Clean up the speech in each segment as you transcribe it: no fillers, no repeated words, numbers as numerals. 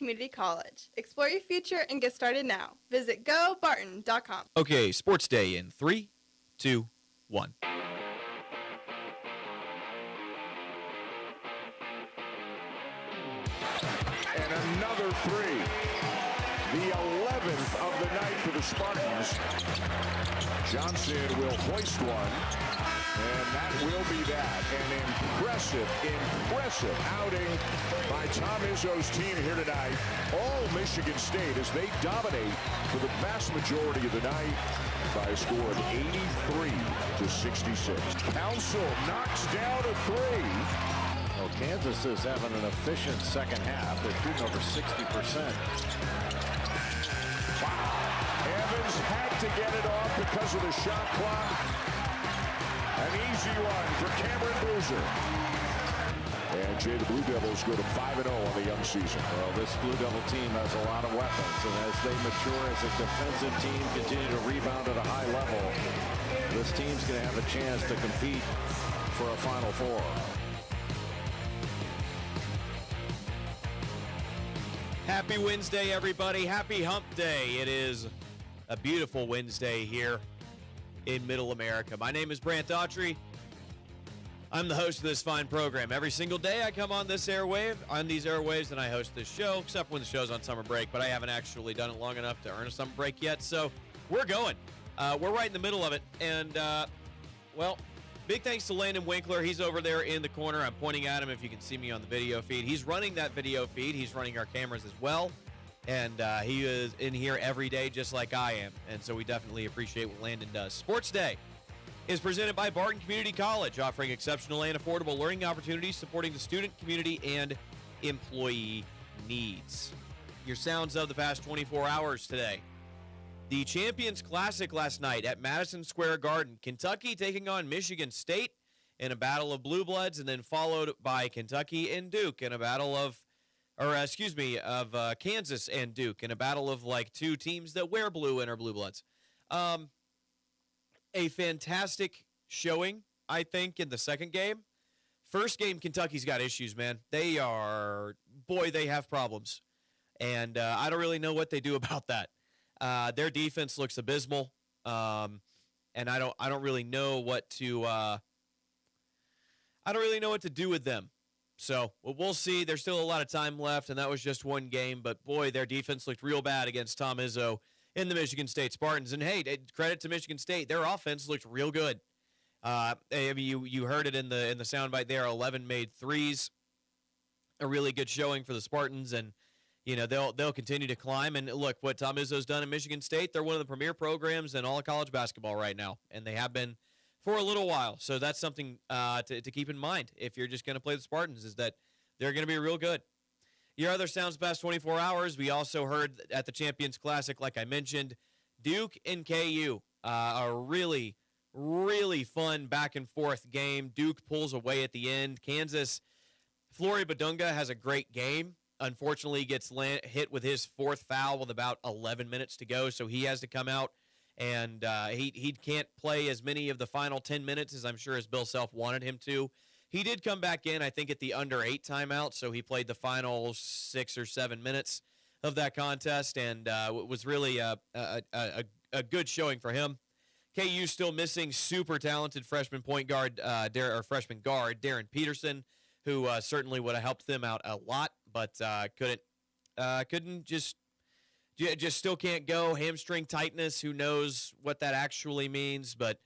Community College. Explore your future and get started now. Visit gobarton.com. Okay, Sports Day in 3, 2, 1. And another three. The 11th of the night for the Spartans. Johnson will hoist one. And that will be that. An impressive outing by Tom Izzo's team here tonight. All Michigan State as they dominate for the vast majority of the night by a score of 83-66. Council knocks down a three. Well, Kansas is having an efficient second half. They're shooting over 60%. Wow. Evans had to get it off because of the shot clock. An easy one for Cameron Boozer. And Jay, the Blue Devils go to 5-0 on the young season. Well, this Blue Devil team has a lot of weapons, and as they mature as a defensive team, continue to rebound at a high level, this team's going to have a chance to compete for a Final Four. Happy Wednesday, everybody. Happy Hump Day. It is a beautiful Wednesday here in Middle America. My name is Brant Daughtry. I'm the host of this fine program. Every single day I come on these airwaves, and I host this show, except when the show's on summer break, but I haven't actually done it long enough to earn a summer break yet, so we're going. We're right in the middle of it, and, well, big thanks to Landon Winkler. He's over there in the corner. I'm pointing at him if you can see me on the video feed. He's running that video feed. He's running our cameras as well. And he is in here every day just like I am. And so we definitely appreciate what Landon does. Sports Day is presented by Barton Community College, offering exceptional and affordable learning opportunities, supporting the student, community, and employee needs. Your sounds of the past 24 hours today. The Champions Classic last night at Madison Square Garden. Kentucky taking on Michigan State in a battle of blue bloods, and then followed by Kentucky and Duke in a battle of Kansas and Duke in a battle of like two teams that wear blue and are blue bloods. A fantastic showing, I think, in the second game. First game, Kentucky's got issues, man. They have problems. And I don't really know what they do about that. Their defense looks abysmal. And I don't really know what to do with them. So we'll see. There's still a lot of time left, and that was just one game. But, boy, their defense looked real bad against Tom Izzo in the Michigan State Spartans. And, hey, credit to Michigan State. Their offense looked real good. You heard it in the soundbite there. 11 made threes. A really good showing for the Spartans. And, you know, they'll continue to climb. And, look, what Tom Izzo's done at Michigan State, they're one of the premier programs in all of college basketball right now. And they have been for a little while. So that's something to keep in mind if you're just going to play the Spartans, is that they're going to be real good. Your other sounds past 24 hours, we also heard at the Champions Classic, like I mentioned, Duke and KU, a really, really fun back-and-forth game. Duke pulls away at the end. Kansas, Flory Badunga has a great game. Unfortunately, gets hit with his fourth foul with about 11 minutes to go, so he has to come out. And he can't play as many of the final 10 minutes as I'm sure as Bill Self wanted him to. He did come back in, I think, at the under 8 timeout, so he played the final 6 or 7 minutes of that contest, and it was really a good showing for him. KU still missing super talented freshman guard Darren Peterson, who certainly would have helped them out a lot, but couldn't just still can't go. Hamstring tightness, who knows what that actually means, but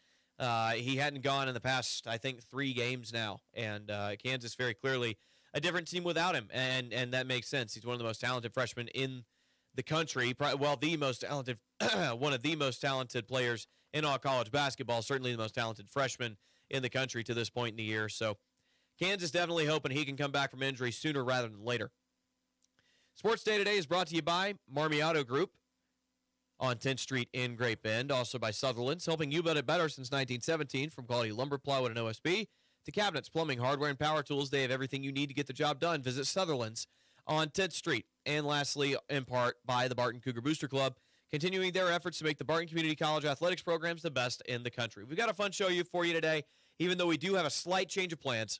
he hadn't gone in the past, I think, 3 games now, and Kansas very clearly a different team without him, and that makes sense. He's one of the most talented freshmen in the country, the most talented, one of the most talented players in all college basketball, certainly the most talented freshman in the country to this point in the year. So Kansas definitely hoping he can come back from injury sooner rather than later. Sports Day today is brought to you by Marmy Auto Group on 10th Street in Great Bend, also by Sutherland's, helping you build it better since 1917, from quality lumber, plywood, and OSB to cabinets, plumbing, hardware, and power tools. They have everything you need to get the job done. Visit Sutherland's on 10th Street. And lastly, in part, by the Barton Cougar Booster Club, continuing their efforts to make the Barton Community College athletics programs the best in the country. We've got a fun show for you today, even though we do have a slight change of plans.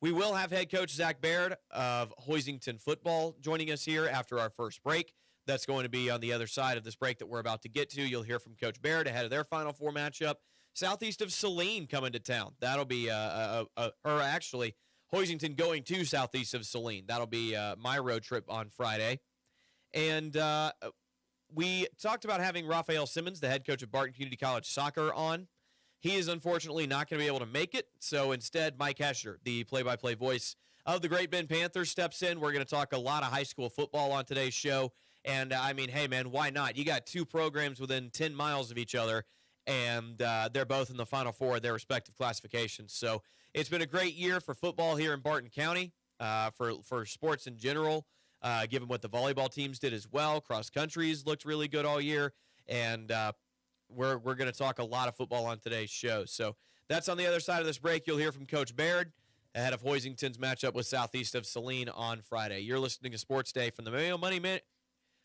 We will have head coach Zach Baird of Hoisington football joining us here after our first break. That's going to be on the other side of this break that we're about to get to. You'll hear from Coach Baird ahead of their Final Four matchup. Southeast of Saline coming to town. That'll be, Hoisington going to Southeast of Saline. That'll be my road trip on Friday. And we talked about having Raphael Simmons, the head coach of Barton Community College soccer, on. He is unfortunately not going to be able to make it, so instead Mike Hesher, the play-by-play voice of the Great Bend Panthers, steps in. We're going to talk a lot of high school football on today's show, and hey, man, why not? You got two programs within 10 miles of each other, and they're both in the Final Four of their respective classifications. So it's been a great year for football here in Barton County, for sports in general, given what the volleyball teams did as well. Cross country's looked really good all year, and we're going to talk a lot of football on today's show. So that's on the other side of this break. You'll hear from Coach Baird ahead of Hoisington's matchup with Southeast of Saline on Friday. You're listening to Sports Day from the Mayo Money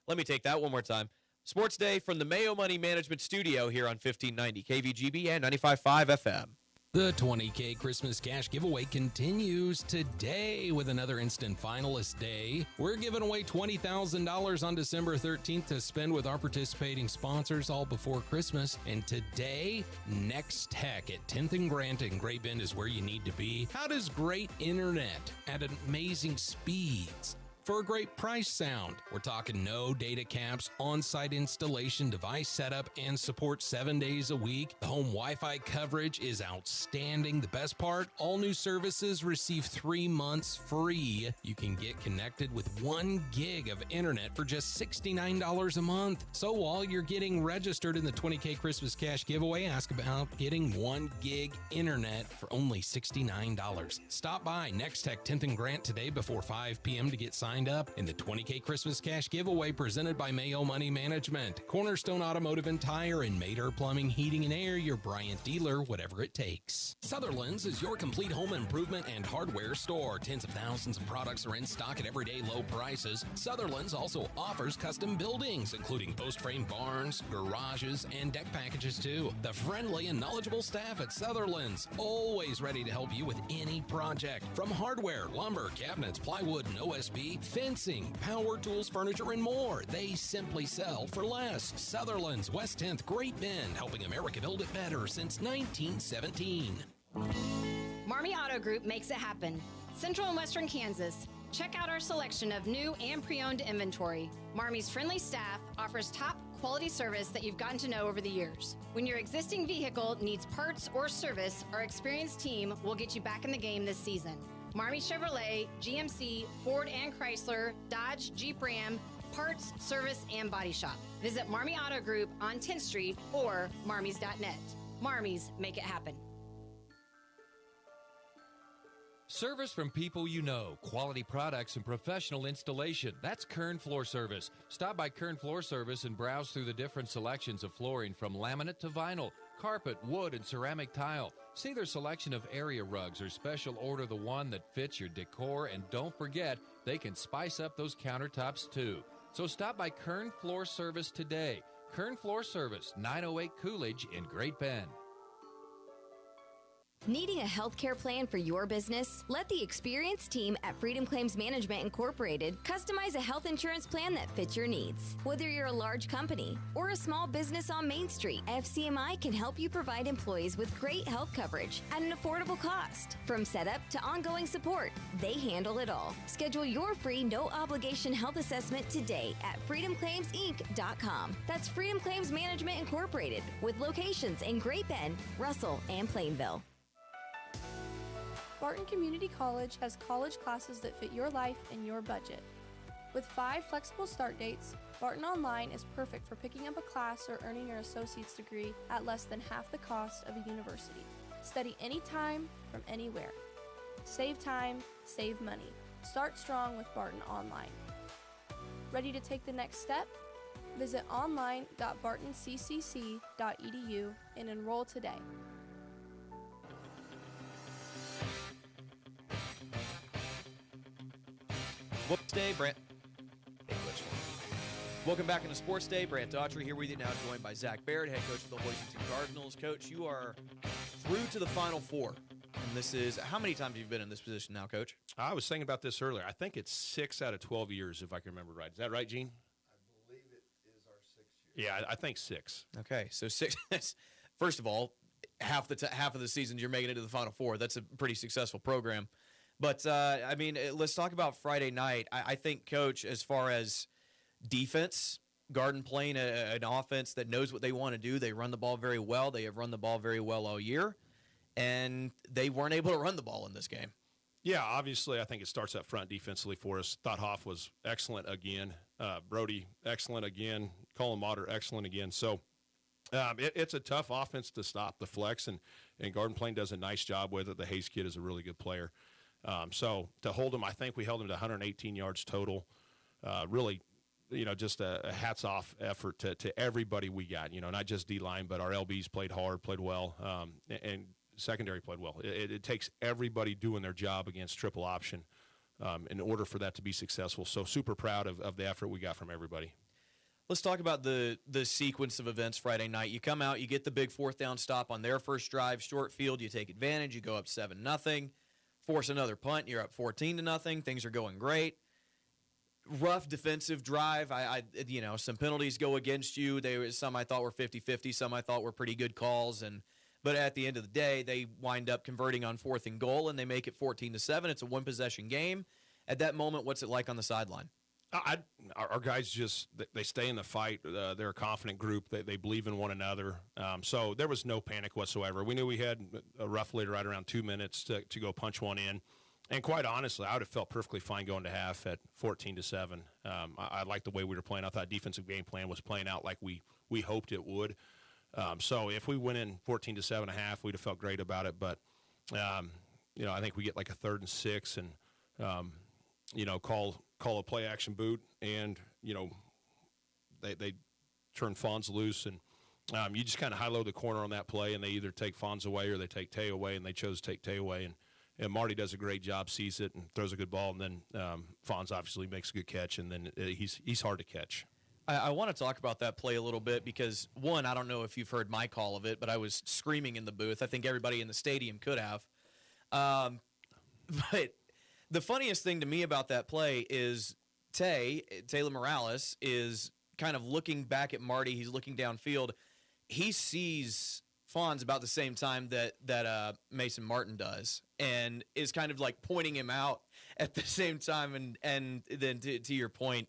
Let me take that one more time. Sports Day from the Mayo Money Management Studio here on 1590 KVGB and 95.5 FM. The 20K Christmas Cash Giveaway continues today with another Instant Finalist Day. We're giving away $20,000 on December 13th to spend with our participating sponsors all before Christmas. And today, Next Tech at 10th and Grant in Great Bend is where you need to be. How does great internet at amazing speeds for a great price sound? We're talking no data caps, on-site installation, device setup, and support 7 days a week. The home Wi-Fi coverage is outstanding. The best part, all new services receive 3 months free. You can get connected with 1 gig of internet for just $69 a month. So while you're getting registered in the 20K Christmas Cash Giveaway, ask about getting 1 gig internet for only $69. Stop by Next Tech 10th and Grant today before 5 p.m. to get signed up in the 20K Christmas Cash Giveaway presented by Mayo Money Management, Cornerstone Automotive and Tire, and Mater Plumbing, Heating and Air, your Bryant dealer, whatever it takes. Sutherland's is your complete home improvement and hardware store. Tens of thousands of products are in stock at everyday low prices. Sutherland's also offers custom buildings, including post-frame barns, garages, and deck packages too. The friendly and knowledgeable staff at Sutherland's, always ready to help you with any project. From hardware, lumber, cabinets, plywood, and OSB, fencing, power tools, furniture, and more. They simply sell for less. Sutherland's, West 10th, Great Bend, helping America build it better since 1917. Marmy Auto Group makes it happen. Central and Western Kansas. Check out our selection of new and pre-owned inventory. Marmy's friendly staff offers top quality service that you've gotten to know over the years. When your existing vehicle needs parts or service, our experienced team will get you back in the game this season. Marmy Chevrolet, GMC, Ford and Chrysler, Dodge, Jeep Ram, parts, service, and body shop. Visit Marmy Auto Group on 10th Street or marmys.net. Marmys, make it happen. Service from people you know, quality products and professional installation. That's Kern Floor Service. Stop by Kern Floor Service and browse through the different selections of flooring from laminate to vinyl, carpet, wood, and ceramic tile. See their selection of area rugs or special order the one that fits your decor, and don't forget, they can spice up those countertops too. So stop by Kern Floor Service today. Kern Floor Service, 908 Coolidge in Great Bend. Needing a healthcare plan for your business? Let the experienced team at Freedom Claims Management Incorporated customize a health insurance plan that fits your needs. Whether you're a large company or a small business on Main Street, FCMI can help you provide employees with great health coverage at an affordable cost. From setup to ongoing support, they handle it all. Schedule your free no-obligation health assessment today at freedomclaimsinc.com. That's Freedom Claims Management Incorporated, with locations in Great Bend, Russell, and Plainville. Barton Community College has college classes that fit your life and your budget. With 5 flexible start dates, Barton Online is perfect for picking up a class or earning your associate's degree at less than half the cost of a university. Study anytime, from anywhere. Save time, save money. Start strong with Barton Online. Ready to take the next step? Visit online.bartonccc.edu and enroll today. Sports Day, Brant. Welcome back into Sports Day. Brant Daughtry here with you now, joined by Zach Baird, head coach of the Hoisington Cardinals. Coach, you are through to the Final Four And this is, how many times have you been in this position now, Coach? I was thinking about this earlier. I think it's 6 out of 12 years, if I can remember right. Is that right, Gene? I believe it is our 6th year. Yeah, I think 6. Okay, so 6. First of all, half of the seasons you're making it to the Final Four. That's a pretty successful program. But, I mean, let's talk about Friday night. I think, Coach, as far as defense, Garden playing an offense that knows what they want to do. They run the ball very well. They have run the ball very well all year. And they weren't able to run the ball in this game. Yeah, obviously, I think it starts up front defensively for us. Thought Hoff was excellent again. Brody, excellent again. Colin Motter, excellent again. So it's a tough offense to stop, the flex, and Garden Plain does a nice job with it. The Hayes kid is a really good player. So to hold him, I think we held him to 118 yards total. Really, just a hats-off effort to everybody we got, not just D-line, but our LBs played hard, played well, and secondary played well. It takes everybody doing their job against triple option in order for that to be successful. So super proud of the effort we got from everybody. Let's talk about the sequence of events Friday night. You come out, you get the big 4th down stop on their first drive, short field, you take advantage, you go up 7-0, force another punt, you're up 14-0, things are going great. Rough defensive drive. Some penalties go against you. Some I thought were 50-50, some I thought were pretty good calls, but at the end of the day, they wind up converting on 4th and goal, and they make it 14-7. It's a one-possession game. At that moment, what's it like on the sideline? Our guys they stay in the fight. They're a confident group. They believe in one another. So there was no panic whatsoever. We knew we had roughly right around 2 minutes to go punch one in. And quite honestly, I would have felt perfectly fine going to half at 14-7. I liked the way we were playing. I thought defensive game plan was playing out like we hoped it would. So if we went in 14-7 a half, we'd have felt great about it. But, I think we get like a 3rd and 6 and, call a play action boot. And, they turn Fonz loose. And you just kind of high-load the corner on that play, and they either take Fonz away or they take Tay away, and they chose to take Tay away. And Marty does a great job, sees it, and throws a good ball. And then Fonz obviously makes a good catch, and then he's hard to catch. I want to talk about that play a little bit because, one, I don't know if you've heard my call of it, but I was screaming in the booth. I think everybody in the stadium could have. But the funniest thing to me about that play is Taylor Morales is kind of looking back at Marty. He's looking downfield. He sees Fonz about the same time that Mason Martin does, and is kind of like pointing him out at the same time. And then to your point,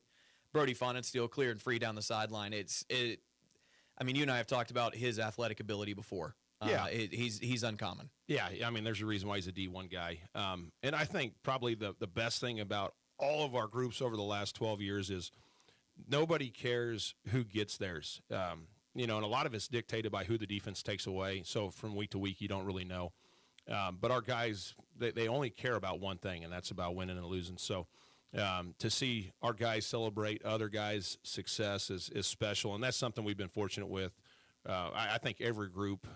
Brody Fonensteel clear and free down the sideline. I mean, you and I have talked about his athletic ability before. Yeah. He's uncommon. Yeah, I mean, there's a reason why he's a D1 guy. And I think probably the best thing about all of our groups over the last 12 years is nobody cares who gets theirs. And a lot of it's dictated by who the defense takes away. So from week to week, you don't really know. But our guys, they only care about one thing, and that's about winning and losing. So to see our guys celebrate other guys' success is special, and that's something we've been fortunate with. I think every group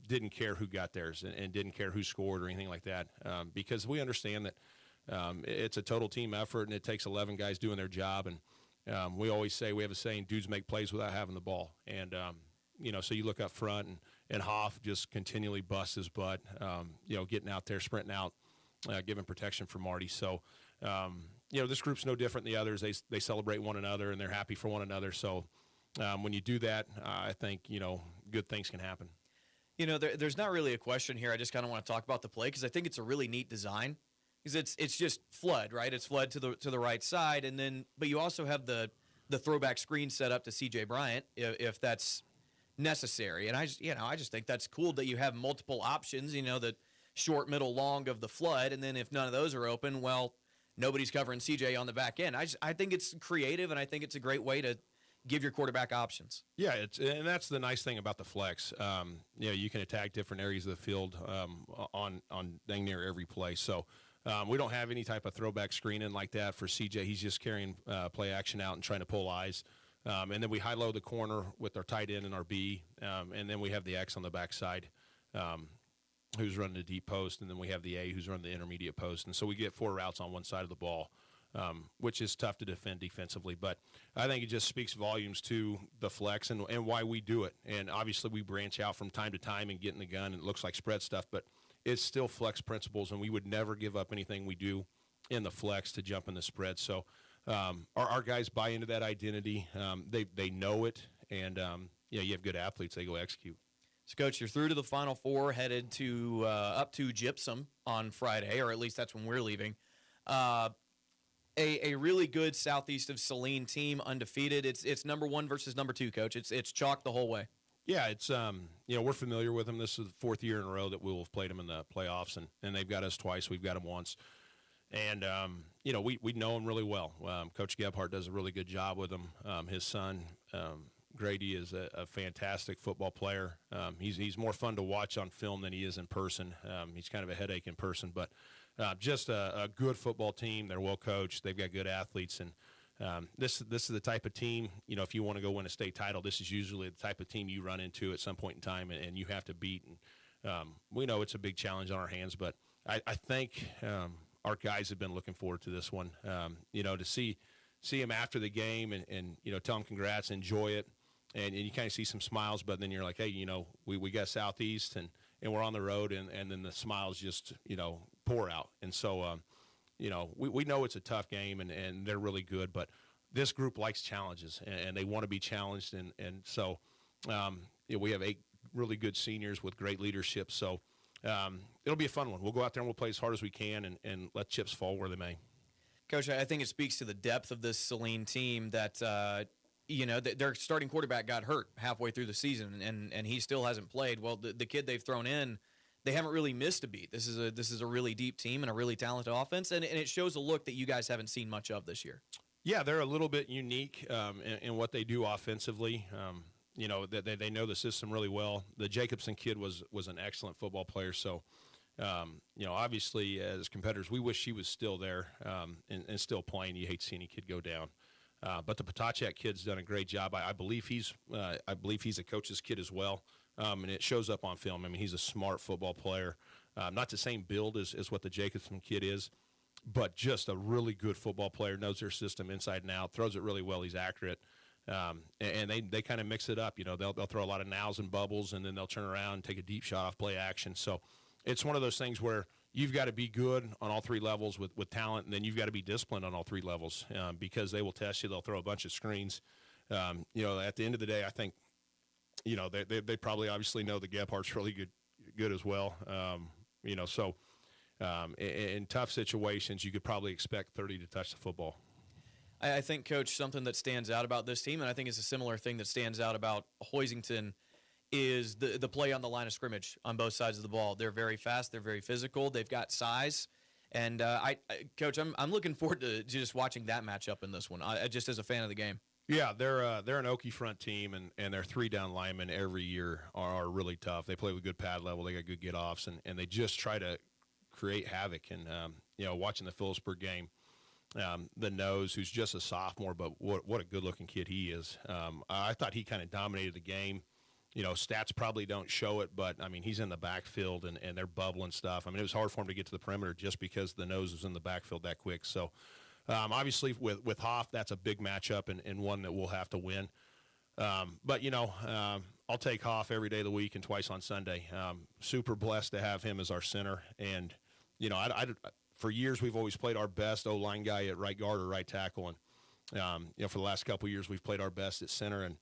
didn't care who got theirs and didn't care who scored or anything like that, because we understand that it's a total team effort, and it takes 11 guys doing their job. And we always say, we have a saying, dudes make plays without having the ball. And, so you look up front, and Hoff just continually busts his butt, getting out there, sprinting out, giving protection for Marty. So, this group's no different than the others. They celebrate one another, and they're happy for one another. So when you do that, I think, good things can happen. There's not really a question here. I just kind of want to talk about the play because I think it's a really neat design. Because it's just flood, right? It's flood to the right side, and then but you also have the throwback screen set up to C.J. Bryant if that's necessary. And I just think that's cool that you have multiple options. The short, middle, long of the flood, and then if none of those are open, well, nobody's covering C.J. on the back end. I think it's creative, and I think it's a great way to give your quarterback options. Yeah, and that's the nice thing about the flex. You can attack different areas of the field on dang near every play. So. We don't have any type of throwback screening like that for CJ. He's just carrying play action out and trying to pull eyes. And then we high-low the corner with our tight end and our B. And then we have the X on the backside who's running the deep post. And then we have the A who's running the intermediate post. And so we get 4 routes on one side of the ball, which is tough to defend defensively. But I think it just speaks volumes to the flex and why we do it. And obviously we branch out from time to time and get in the gun, and it looks like spread stuff. But it's still flex principles, and we would never give up anything we do in the flex to jump in the spread. So our guys buy into that identity. They know it, and you have good athletes. They go execute. So, Coach, you're through to the Final Four, headed to up to Gypsum on Friday, or at least that's when we're leaving. A really good southeast of Saline team, undefeated. It's number 1 versus number 2, Coach. It's chalk the whole way. Yeah, it's we're familiar with them. This is the 4th year in a row that we'll have played them in the playoffs, and they've got us twice. We've got them once, and we know them really well. Coach Gebhardt does a really good job with them. His son Grady is a fantastic football player. He's more fun to watch on film than he is in person. He's kind of a headache in person, but just a good football team. They're well coached. They've got good athletes, and this is the type of team, if you want to go win a state title, this is usually the type of team you run into at some point in time, and you have to beat. And we know it's a big challenge on our hands, but I think our guys have been looking forward to this one. To see them after the game and tell them congrats, enjoy it. And you kind of see some smiles, but then you're like, hey, we got Southeast and we're on the road, and then the smiles just, pour out. And so, we know it's a tough game, and they're really good, but this group likes challenges, and they want to be challenged. And so we have 8 really good seniors with great leadership. So it'll be a fun one. We'll go out there and we'll play as hard as we can and let chips fall where they may. Coach, I think it speaks to the depth of this Saline team that their starting quarterback got hurt halfway through the season, and he still hasn't played. Well, the kid they've thrown in, they haven't really missed a beat. This is a really deep team and a really talented offense, and it shows a look that you guys haven't seen much of this year. Yeah, they're a little bit unique in what they do offensively. They know the system really well. The Jacobson kid was an excellent football player, so obviously as competitors, we wish he was still there and still playing. You hate to see any kid go down. But the Potachek kid's done a great job. I believe he's a coach's kid as well, and it shows up on film. I mean, he's a smart football player, not the same build as what the Jacobson kid is, but just a really good football player. Knows their system inside and out. Throws it really well. He's accurate, and they kind of mix it up. They'll throw a lot of nows and bubbles, and then they'll turn around and take a deep shot off play action. So it's one of those things where you've got to be good on all 3 levels with talent, and then you've got to be disciplined on all 3 levels because they will test you. They'll throw a bunch of screens. At the end of the day, I think, they probably obviously know the Gebhardt's really good as well. So in tough situations, you could probably expect 30 to touch the football. I think, Coach, something that stands out about this team, and I think it's a similar thing that stands out about Hoisington, is the play on the line of scrimmage on both sides of the ball. They're very fast. They're very physical. They've got size. And, Coach, I'm looking forward to just watching that matchup in this one, just as a fan of the game. Yeah, they're an Okie front team, and their 3-down linemen every year are really tough. They play with good pad level. They got good get-offs, and they just try to create havoc. And, watching the Phillipsburg game, the nose, who's just a sophomore, but what a good-looking kid he is. I thought he kind of dominated the game. Stats probably don't show it, but, I mean, he's in the backfield, and they're bubbling stuff. I mean, it was hard for him to get to the perimeter just because the nose was in the backfield that quick. So, obviously, with Hoff, that's a big matchup and one that we'll have to win. But, I'll take Hoff every day of the week and twice on Sunday. Super blessed to have him as our center. And, for years we've always played our best O-line guy at right guard or right tackle. And, for the last couple of years we've played our best at center. And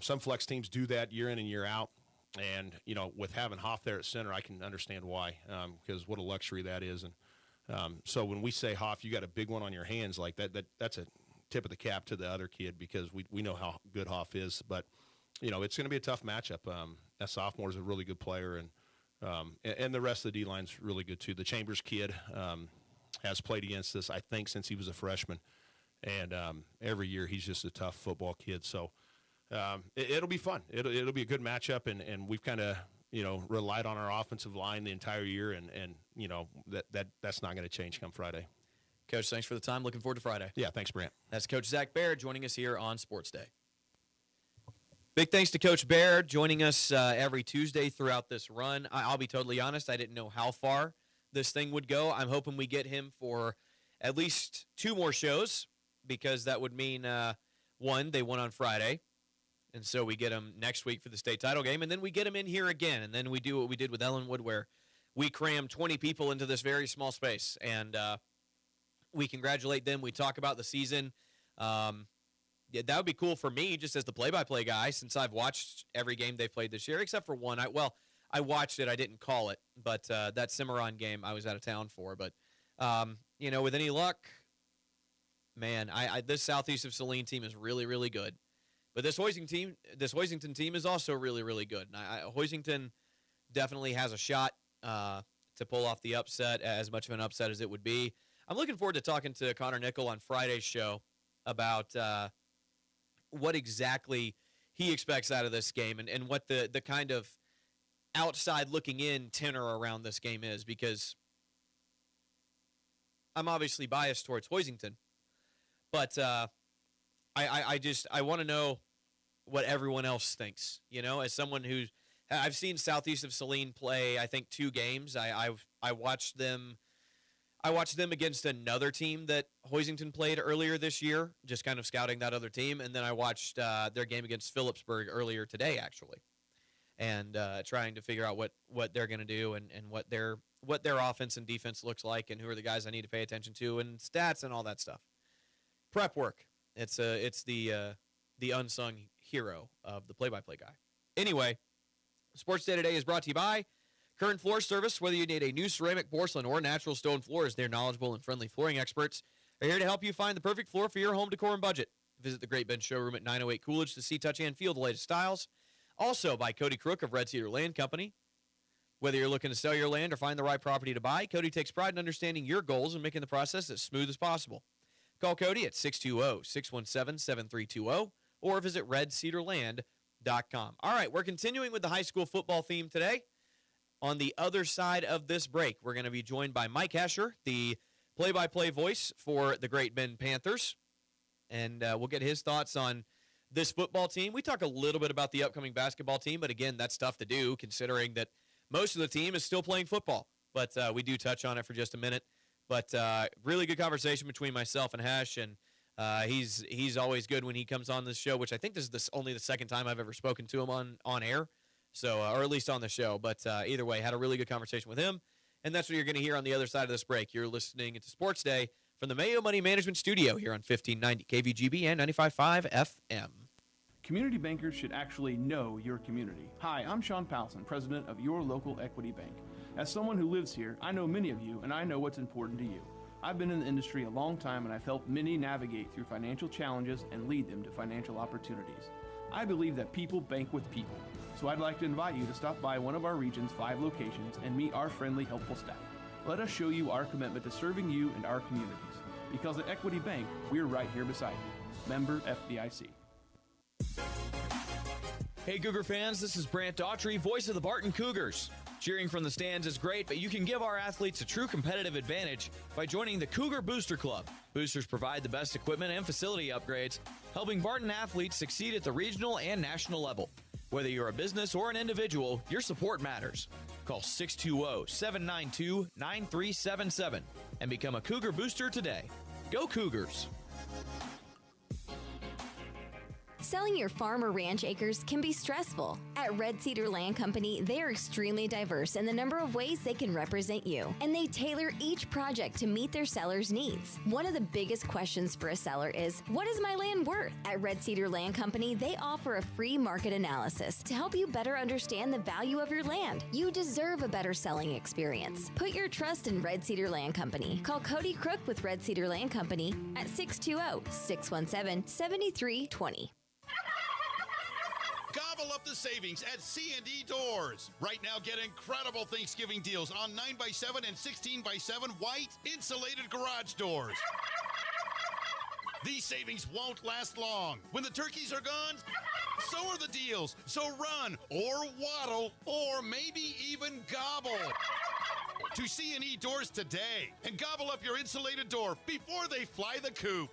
some flex teams do that year in and year out. And, with having Hoff there at center, I can understand why, because what a luxury that is. And so when we say Hoff, you got a big one on your hands like that's a tip of the cap to the other kid because we know how good Hoff is. But, it's going to be a tough matchup. That sophomore is a really good player, and the rest of the D-line's really good too. The Chambers kid has played against us, I think, since he was a freshman. And every year he's just a tough football kid. So it'll be fun. It'll be a good matchup, and we've kind of relied on our offensive line the entire year, and that's not going to change come Friday. Coach, thanks for the time. Looking forward to Friday. Yeah, thanks, Brant. That's Coach Zach Baird joining us here on Sports Day. Big thanks to Coach Baird joining us every Tuesday throughout this run. I'll be totally honest, I didn't know how far this thing would go. I'm hoping we get him for at least 2 more shows because that would mean, one, they won on Friday. And so we get him next week for the state title game, and then we get him in here again, and then we do what we did with Ellenwood, where we crammed 20 people into this very small space, and we congratulate them. We talk about the season. Yeah, that would be cool for me, just as the play-by-play guy, since I've watched every game they've played this year, except for one. I watched it. I didn't call it, but that Cimarron game I was out of town for. But, with any luck, man, this Southeast of Saline team is really, really good. But this Hoisington team is also really, really good. And Hoisington definitely has a shot to pull off the upset, as much of an upset as it would be. I'm looking forward to talking to Connor Nickel on Friday's show about what exactly he expects out of this game and what the kind of outside looking in tenor around this game is, because I'm obviously biased towards Hoisington, but I want to know what everyone else thinks. As someone I've seen Southeast of Saline play, I think 2 games. I watched them. I watched them against another team that Hoisington played earlier this year, just kind of scouting that other team, and then I watched their game against Phillipsburg earlier today, actually, and trying to figure out what they're going to do and what their offense and defense looks like, and who are the guys I need to pay attention to, and stats and all that stuff. Prep work. It's the unsung hero of the play-by-play guy. Anyway, Sports Day Today is brought to you by Kern Floor Service. Whether you need a new ceramic, porcelain, or natural stone floors, their knowledgeable and friendly flooring experts are here to help you find the perfect floor for your home decor and budget. Visit the Great Bend Showroom at 908 Coolidge to see, touch, and feel the latest styles. Also by Cody Crook of Red Cedar Land Company. Whether you're looking to sell your land or find the right property to buy, Cody takes pride in understanding your goals and making the process as smooth as possible. Call Cody at 620-617-7320 or visit redcedarland.com. All right, we're continuing with the high school football theme today. On the other side of this break, we're going to be joined by Mike Hesher, the play-by-play voice for the Great Bend Panthers, and we'll get his thoughts on this football team. We talk a little bit about the upcoming basketball team, but again, that's tough to do considering that most of the team is still playing football, but we do touch on it for just a minute. But really good conversation between myself and Hesh, and he's always good when he comes on this show, which I think this is only the second time I've ever spoken to him on air. So, or at least on the show. But either way, had a really good conversation with him. And that's what you're going to hear on the other side of this break. You're listening to Sports Day from the Mayo Money Management Studio here on 1590 KVGB and 95.5 FM. Community bankers should actually know your community. Hi, I'm Sean Powelson, president of your local Equity Bank. As someone who lives here, I know many of you, and I know what's important to you. I've been in the industry a long time, and I've helped many navigate through financial challenges and lead them to financial opportunities. I believe that people bank with people. So I'd like to invite you to stop by one of our region's 5 locations and meet our friendly, helpful staff. Let us show you our commitment to serving you and our communities. Because at Equity Bank, we're right here beside you. Member FDIC. Hey Cougar fans, this is Brant Daughtry, voice of the Barton Cougars. Cheering from the stands is great, but you can give our athletes a true competitive advantage by joining the Cougar Booster Club. Boosters provide the best equipment and facility upgrades, helping Barton athletes succeed at the regional and national level. Whether you're a business or an individual, your support matters. Call 620-792-9377 and become a Cougar Booster today. Go Cougars! Selling your farm or ranch acres can be stressful. At Red Cedar Land Company, they are extremely diverse in the number of ways they can represent you, and they tailor each project to meet their seller's needs. One of the biggest questions for a seller is, what is my land worth? At Red Cedar Land Company, they offer a free market analysis to help you better understand the value of your land. You deserve a better selling experience. Put your trust in Red Cedar Land Company. Call Cody Crook with Red Cedar Land Company at 620-617-7320. Gobble up the savings at C&D Doors. Right now, get incredible Thanksgiving deals on 9x7 and 16x7 white insulated garage doors. These savings won't last long. When the turkeys are gone, so are the deals. So run or waddle or maybe even gobble to C&E Doors today and gobble up your insulated door before they fly the coop.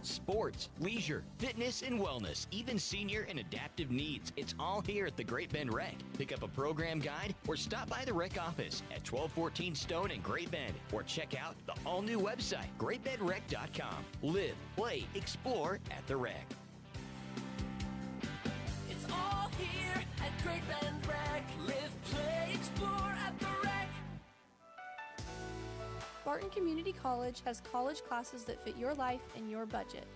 Sports, leisure, fitness, and wellness, even senior and adaptive needs. It's all here at the Great Bend Rec. Pick up a program guide or stop by the rec office at 1214 Stone in Great Bend or check out the all-new website, greatbendrec.com. Live, play, explore at the rec. at Great Bend Rec. Live, play, explore at the Rec. Barton Community College has college classes that fit your life and your budget.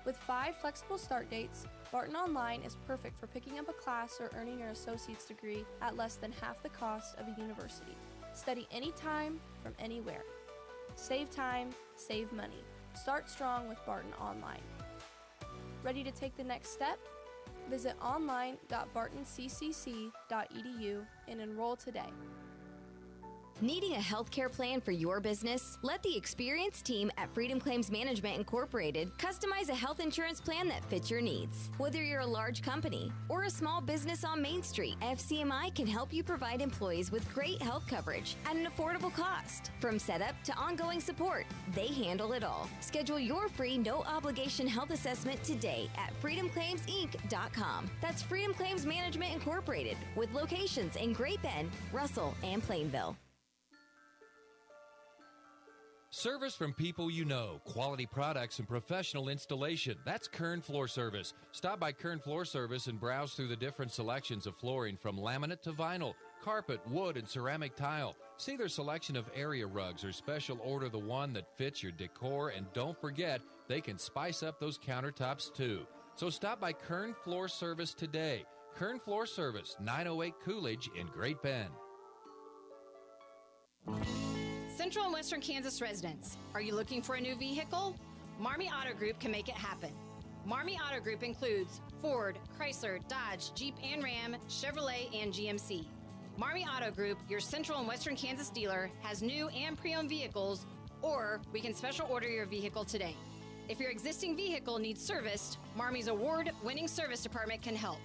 With 5 flexible start dates, Barton Online is perfect for picking up a class or earning your associate's degree at less than half the cost of a university. Study anytime, from anywhere. Save time, save money. Start strong with Barton Online. Ready to take the next step? Visit online.bartoncccc.edu and enroll today. Needing a healthcare plan for your business? Let the experienced team at Freedom Claims Management Incorporated customize a health insurance plan that fits your needs. Whether you're a large company or a small business on Main Street, FCMI can help you provide employees with great health coverage at an affordable cost. From setup to ongoing support, they handle it all. Schedule your free no-obligation health assessment today at freedomclaimsinc.com. That's Freedom Claims Management Incorporated, with locations in Great Bend, Russell, and Plainville. Service from people you know, quality products and professional installation. That's Kern Floor Service. Stop by Kern Floor Service and browse through the different selections of flooring from laminate to vinyl, carpet, wood, and ceramic tile. See their selection of area rugs or special order the one that fits your decor, and don't forget, they can spice up those countertops too. So stop by Kern Floor Service today. Kern Floor Service, 908 Coolidge in Great Bend. Central and Western Kansas residents, are you looking for a new vehicle? Marmy Auto Group can make it happen. Marmy Auto Group includes Ford, Chrysler, Dodge, Jeep and Ram, Chevrolet, and GMC. Marmy Auto Group, your Central and Western Kansas dealer, has new and pre-owned vehicles, or we can special order your vehicle today. If your existing vehicle needs serviced, Marmy's award-winning service department can help.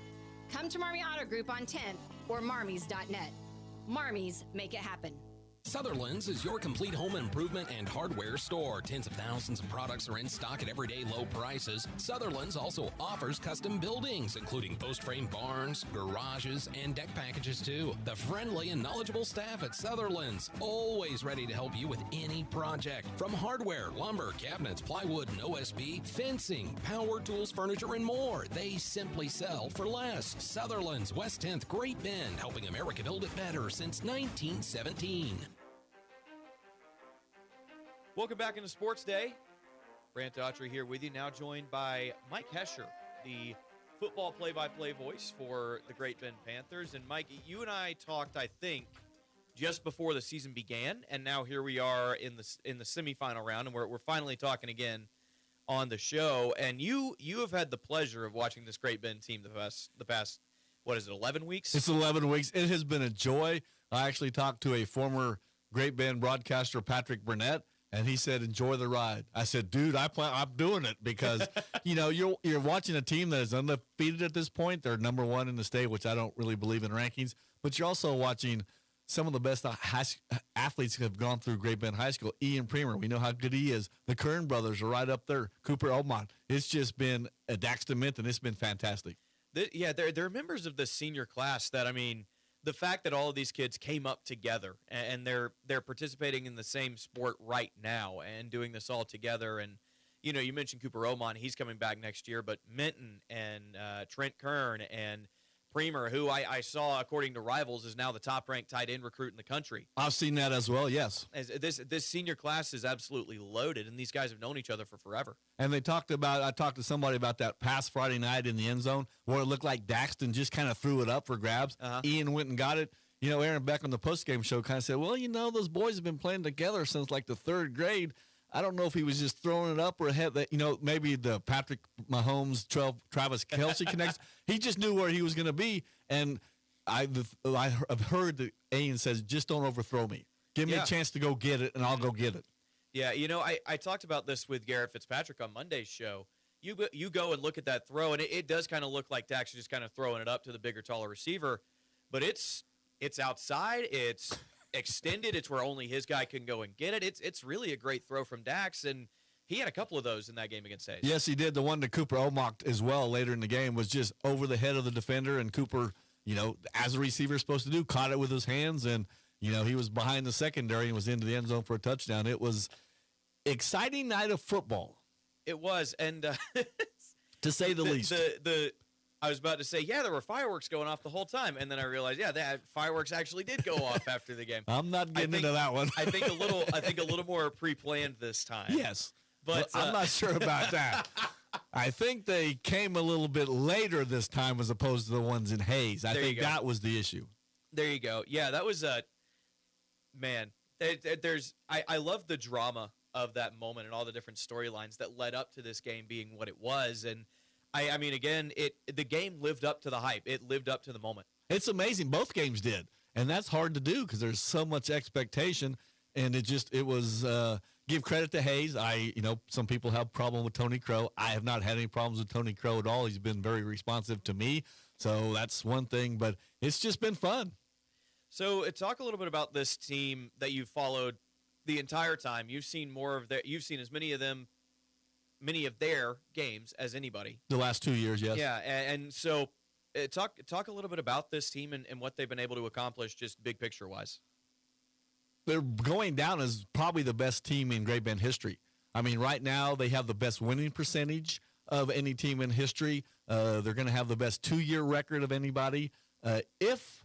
Come to Marmy Auto Group on 10th or marmys.net. Marmys, make it happen. Sutherland's is your complete home improvement and hardware store. Tens of thousands of products are in stock at everyday low prices. Sutherland's also offers custom buildings, including post-frame barns, garages, and deck packages too. The friendly and knowledgeable staff at Sutherland's, always ready to help you with any project. From hardware, lumber, cabinets, plywood, and OSB, fencing, power tools, furniture, and more. They simply sell for less. Sutherland's, West 10th, Great Bend, helping America build it better since 1917. Welcome back into Sports Day. Brant Daughtry here with you, now joined by Mike Hesher, the football play-by-play voice for the Great Bend Panthers. And Mike, you and I talked, I think, just before the season began, and now here we are in the semifinal round, and we're finally talking again on the show. And you have had the pleasure of watching this Great Bend team the past what is it, 11 weeks? It's 11 weeks. It has been a joy. I actually talked to a former Great Bend broadcaster, Patrick Burnett, and he said, enjoy the ride. I said, dude, I'm doing it because, you're watching a team that is undefeated at this point. They're number one in the state, which I don't really believe in rankings. But you're also watching some of the best athletes have gone through Great Bend High School. Ian Premer, we know how good he is. The Kern brothers are right up there. Cooper Omont. It's just been a Daxton Mint, and it's been fantastic. They're members of the senior class that, the fact that all of these kids came up together and they're participating in the same sport right now and doing this all together. And, you mentioned Cooper Omont. He's coming back next year. But Minton and Trent Kern and Premer, who I saw, according to Rivals, is now the top-ranked tight end recruit in the country. I've seen that as well, yes. This senior class is absolutely loaded, and these guys have known each other for forever. And I talked to somebody about that past Friday night in the end zone where it looked like Daxton just kind of threw it up for grabs. Ian went and got it. Aaron Beck on the postgame show kind of said, well, those boys have been playing together since like the third grade. I don't know if he was just throwing it up or ahead that, maybe the Patrick Mahomes, Travis Kelce connection. He just knew where he was going to be. And I've heard that Ian says, just don't overthrow me. Give me a chance to go get it, and I'll go get it. Yeah, I talked about this with Garrett Fitzpatrick on Monday's show. You go and look at that throw, and it does kind of look like Dax is just kind of throwing it up to the bigger, taller receiver. But it's outside. It's extended. It's where only his guy can go and get it. It's really a great throw from Dax, and he had a couple of those in that game against Hayes. Yes, he did. The one to Cooper Omont as well later in the game was just over the head of the defender, and Cooper, as a receiver is supposed to do, caught it with his hands, and, he was behind the secondary and was into the end zone for a touchdown. It was exciting night of football. It was, and to say the least. I was about to say, yeah, there were fireworks going off the whole time, and then I realized, yeah, that fireworks actually did go off after the game. I'm not getting into that one. I think a little more pre-planned this time. Yes, but I'm not sure about that. I think they came a little bit later this time as opposed to the ones in Hayes. I think that was the issue. There you go. Yeah, that was man. I love the drama of that moment and all the different storylines that led up to this game being what it was, and I mean, again, the game lived up to the hype. It lived up to the moment. It's amazing. Both games did, and that's hard to do because there's so much expectation, and it was. Give credit to Hayes. Some people have problem with Tony Crow. I have not had any problems with Tony Crow at all. He's been very responsive to me, so that's one thing. But it's just been fun. So, talk a little bit about this team that you've followed the entire time. You've seen you've seen as many of their games as anybody. The last 2 years, yes. Yeah, and so talk a little bit about this team and what they've been able to accomplish, just big picture wise. They're going down as probably the best team in Great Bend history. I mean, right now they have the best winning percentage of any team in history. They're going to have the best 2-year record of anybody. If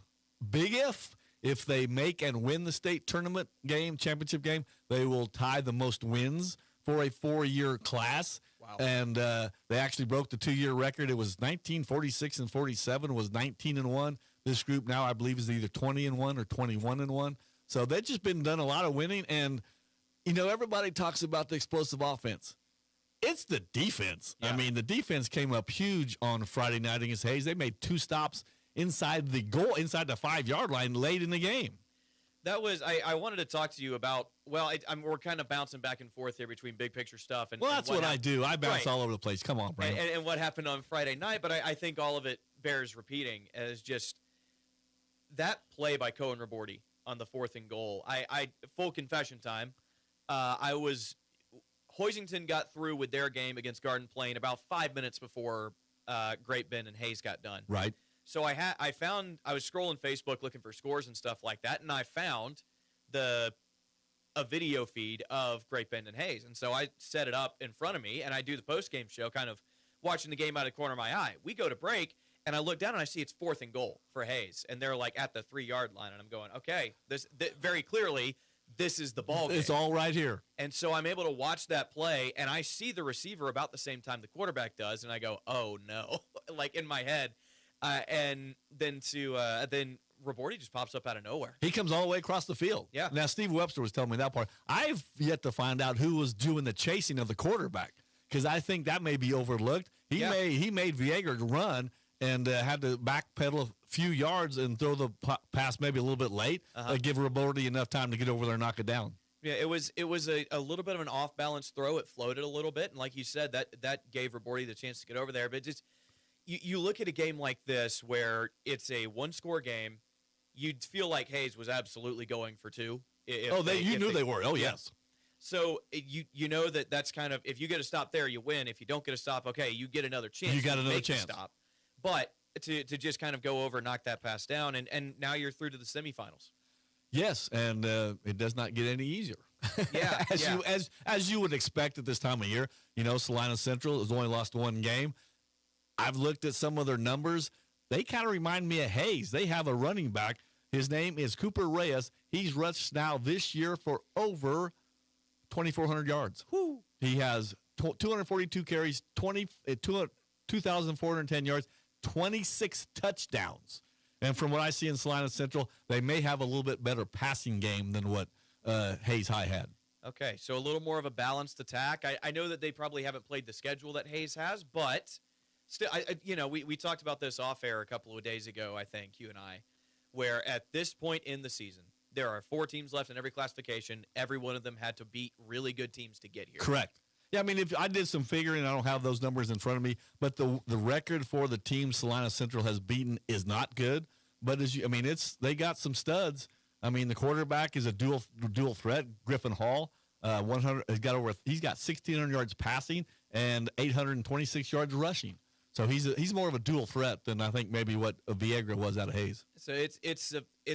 they make and win the state tournament game, championship game, they will tie the most wins for a 4-year class. Wow. And they actually broke the 2-year record. It was 1946 and 47 was 19-1. This group now, I believe, is either 20-1 or 21-1. So they've just been done a lot of winning. And, everybody talks about the explosive offense. It's the defense. Yeah. I mean, the defense came up huge on Friday night against Hayes. They made 2 stops inside the 5-yard line late in the game. That was I wanted to talk to you about. Well, we're kind of bouncing back and forth here between big picture stuff and. Well, that's what I do. I bounce all over the place. Come on, Brandon. And what happened on Friday night, but I think all of it bears repeating as just that play by Cohen Raborti on the 4th and goal. I full confession time. Hoisington got through with their game against Garden Plain about 5 minutes before Great Bend and Hayes got done. Right. So I was scrolling Facebook looking for scores and stuff like that, and I found a video feed of Great Bend and Hayes. And so I set it up in front of me, and I do the post-game show, kind of watching the game out of the corner of my eye. We go to break, and I look down, and I see it's 4th and goal for Hayes. And they're, at the 3-yard line, and I'm going, okay, very clearly, this is the ball game. It's all right here. And so I'm able to watch that play, and I see the receiver about the same time the quarterback does, and I go, oh, no, in my head. And then Raborti just pops up out of nowhere. He comes all the way across the field. Yeah. Now, Steve Webster was telling me that part. I've yet to find out who was doing the chasing of the quarterback because I think that may be overlooked. He made Vieira run and had to backpedal a few yards and throw the pass maybe a little bit late, give Raborti enough time to get over there and knock it down. Yeah, it was a little bit of an off-balance throw. It floated a little bit, and like you said, that gave Raborti the chance to get over there. But just you look at a game like this where it's a 1-score game, you'd feel like Hayes was absolutely going for 2. You knew they were. Oh, yes. So you know that's kind of, if you get a stop there, you win. If you don't get a stop, okay, you get another chance. You got another chance. Stop. But to just kind of go over, knock that pass down, and now you're through to the semifinals. Yes, and it does not get any easier. Yeah, as you would expect at this time of year. Salina Central has only lost 1 game. I've looked at some of their numbers. They kind of remind me of Hayes. They have a running back. His name is Cooper Reyes. He's rushed now this year for over 2,400 yards. Whew. He has 242 carries, 2,410 yards, 26 touchdowns. And from what I see in Salina Central, they may have a little bit better passing game than what Hayes High had. Okay, so a little more of a balanced attack. I know that they probably haven't played the schedule that Hayes has, but still, we talked about this off air a couple of days ago, I think, you and I, where at this point in the season, there are 4 teams left in every classification. Every one of them had to beat really good teams to get here. Correct. Yeah, I mean, if I did some figuring, I don't have those numbers in front of me, but the record for the team Salina Central has beaten is not good. But they got some studs. I mean, the quarterback is a dual threat, Griffin Hall. He's got 1,600 yards passing and 826 yards rushing. So he's more of a dual threat than I think maybe what Vieira was out of Hayes. So it's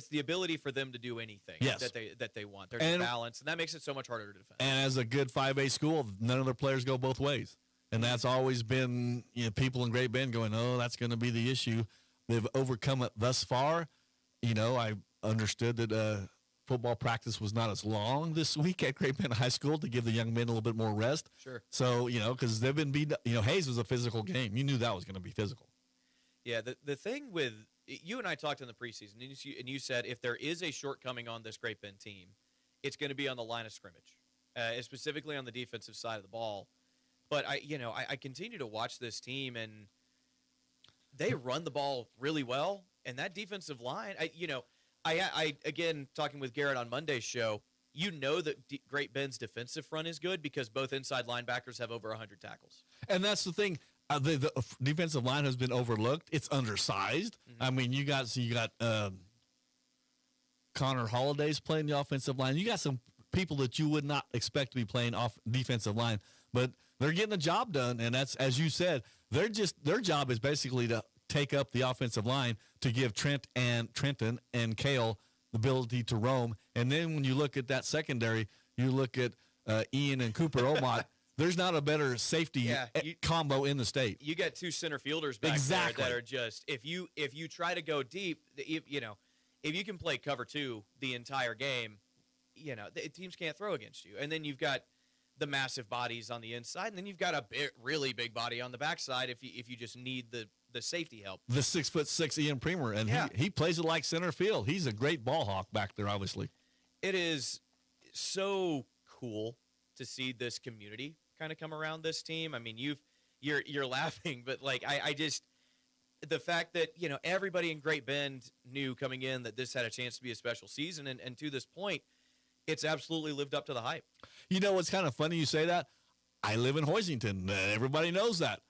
the ability for them to do anything that they want. There's a balance, and that makes it so much harder to defend. And as a good 5A school, none of their players go both ways. And that's always been, people in Great Bend going, oh, that's going to be the issue. They've overcome it thus far. I understood that football practice was not as long this week at Great Bend High School to give the young men a little bit more rest. Sure. So, because they've been beaten, Hayes was a physical game. You knew that was going to be physical. Yeah, the thing with you and I talked in the preseason, and you said if there is a shortcoming on this Great Bend team, it's going to be on the line of scrimmage, specifically on the defensive side of the ball. But I continue to watch this team, and they run the ball really well. And that defensive line, I again talking with Garrett on Monday's show, that Great Bend's defensive front is good because both inside linebackers have over 100 tackles. And that's the thing. The defensive line has been overlooked. It's undersized. Mm-hmm. I mean, you got Connor Holliday's playing the offensive line. You got some people that you would not expect to be playing off defensive line, but they're getting the job done. And that's, as you said, their job is basically to take up the offensive line to give Trenton and Cale the ability to roam. And then when you look at that secondary, you look at Ian and Cooper Omot. There's not a better safety combo in the state. You got two center fielders back there that are just if you try to go deep, if you can play cover two the entire game, the teams can't throw against you. And then you've got the massive bodies on the inside, and then you've got a really big body on the backside if you just need the safety help. The 6'6" Ian Premer, and he plays it like center field. He's a great ball hawk back there, obviously. It is so cool to see this community kind of come around this team. I mean, you're laughing, but I just the fact that everybody in Great Bend knew coming in that this had a chance to be a special season, and to this point, it's absolutely lived up to the hype. What's kind of funny you say that? I live in Hoisington. Everybody knows that.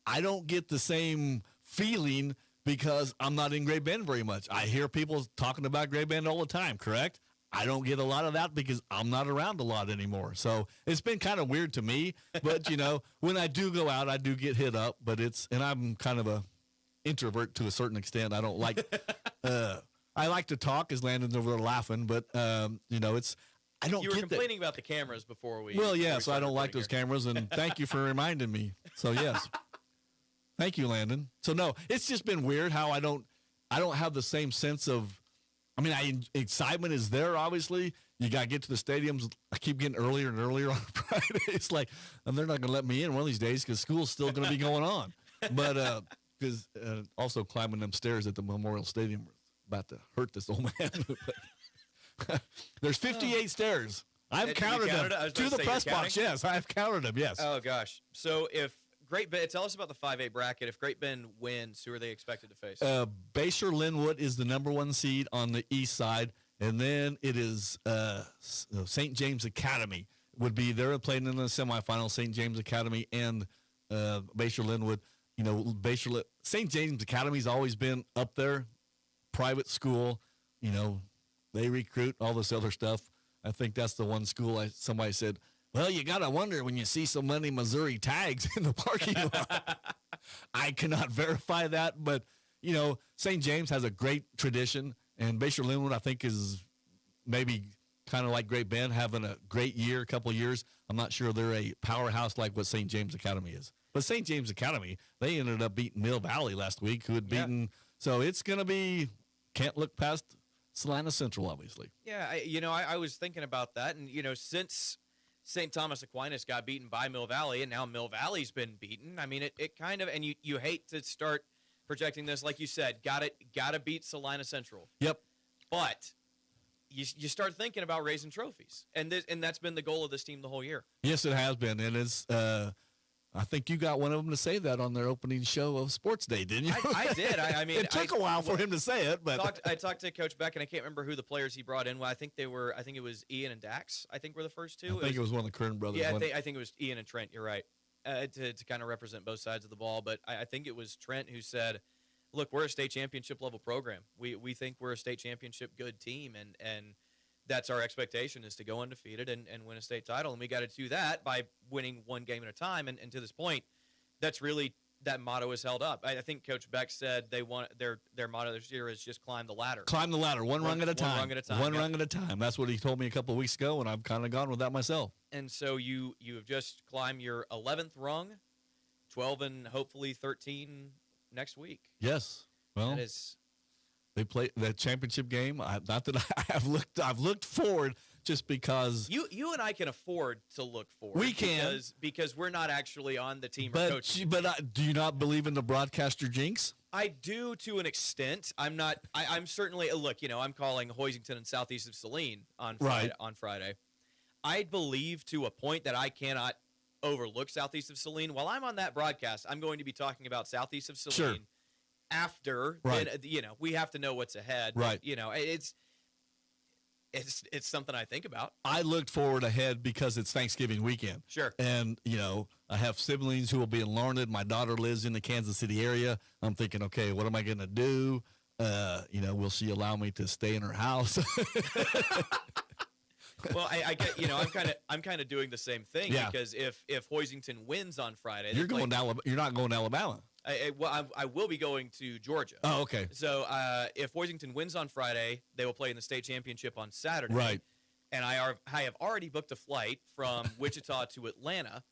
I don't get the same feeling because I'm not in Great Bend very much. I hear people talking about Great Bend all the time, correct? I don't get a lot of that because I'm not around a lot anymore. So it's been kind of weird to me. But, when I do go out, I do get hit up. And I'm kind of a introvert to a certain extent. I don't like I like to talk as Landon's over there laughing. But, it's I don't. You were complaining about the cameras before we. Well, yeah. So I don't like those cameras. And thank you for reminding me. So, yes. Thank you, Landon. So, no, it's just been weird how I don't have the same sense of. I mean, excitement is there, obviously. You got to get to the stadiums. I keep getting earlier and earlier on Friday. It's like, and they're not going to let me in one of these days because school's still going to be going on. But because also climbing them stairs at the Memorial Stadium, about to hurt this old man. There's 58 stairs. I've counted them. To the press box, yes. I've counted them, yes. Oh, gosh. So if Great Bend, tell us about the 5A bracket. If Great Bend wins, who are they expected to face? Bayshore Linwood is the number one seed on the east side, and then it is St. James Academy would be. They're playing in the semifinal. St. James Academy and Bayshore Linwood. St. James Academy's always been up there, private school. They recruit all this other stuff. I think that's the one school. Somebody said, well, you got to wonder when you see so many Missouri tags in the parking lot. I cannot verify that, but, St. James has a great tradition, and Bayshore Linwood, I think, is maybe kind of like Great Bend, having a great year, a couple of years. I'm not sure they're a powerhouse like what St. James Academy is. But St. James Academy, they ended up beating Mill Valley last week, who had beaten. So it's going to be, can't look past Salina Central, obviously. Yeah, I was thinking about that, and, since St. Thomas Aquinas got beaten by Mill Valley, and now Mill Valley's been beaten. I mean, it kind of, and you hate to start projecting this, like you said, gotta beat Salina Central. Yep. But you start thinking about raising trophies, and that's been the goal of this team the whole year. Yes, it has been, and it's. I think you got one of them to say that on their opening show of Sports Day, didn't you? I did. I mean, it took a while for him to say it, but I talked to Coach Beck, and I can't remember who the players he brought in. Well, I think it was Ian and Dax. I think were the first two. I think it was one of the Kern brothers. Yeah, I think it was Ian and Trent. You're right. To kind of represent both sides of the ball, but I think it was Trent who said, "Look, we're a state championship level program. We think we're a state championship good team, and that's our expectation is to go undefeated and win a state title, and we got to do that by winning one game at a time. And to this point." That's really that motto is held up. I think Coach Beck said they want their motto this year is just climb the ladder. Climb the ladder, one rung at a time. One rung at a time. That's what he told me a couple of weeks ago, and I've kind of gone with that myself. And so you have just climbed your 11th rung 12 and hopefully 13 next week. Yes. Well, That is they play that championship game. Not that I've looked forward just because you and I can afford to look forward. We can. because we're not actually on the team or But coaching. do you not believe in the broadcaster jinx? I do to an extent. I'm not. I'm certainly look. I'm calling Hoisington and Southeast of Saline on Friday. Right. On Friday, I believe to a point that I cannot overlook Southeast of Saline. While I'm on that broadcast, I'm going to be talking about Southeast of Saline. Sure. After, Right. then, we have to know what's ahead. Right. It's something I think about. I looked forward ahead because it's Thanksgiving weekend. Sure. And, I have siblings who will be in Larned. My daughter lives in the Kansas City area. I'm thinking, okay, what am I going to do? Will she allow me to stay in her house? Well, I get, I'm kind of doing the same thing Yeah. because if Hoisington wins on Friday, You're they going to Alabama. You're not going to Alabama. I will be going to Georgia. Oh, okay. So if Hoisington wins on Friday, they will play in the state championship on Saturday. Right. And I have already booked a flight from Wichita to Atlanta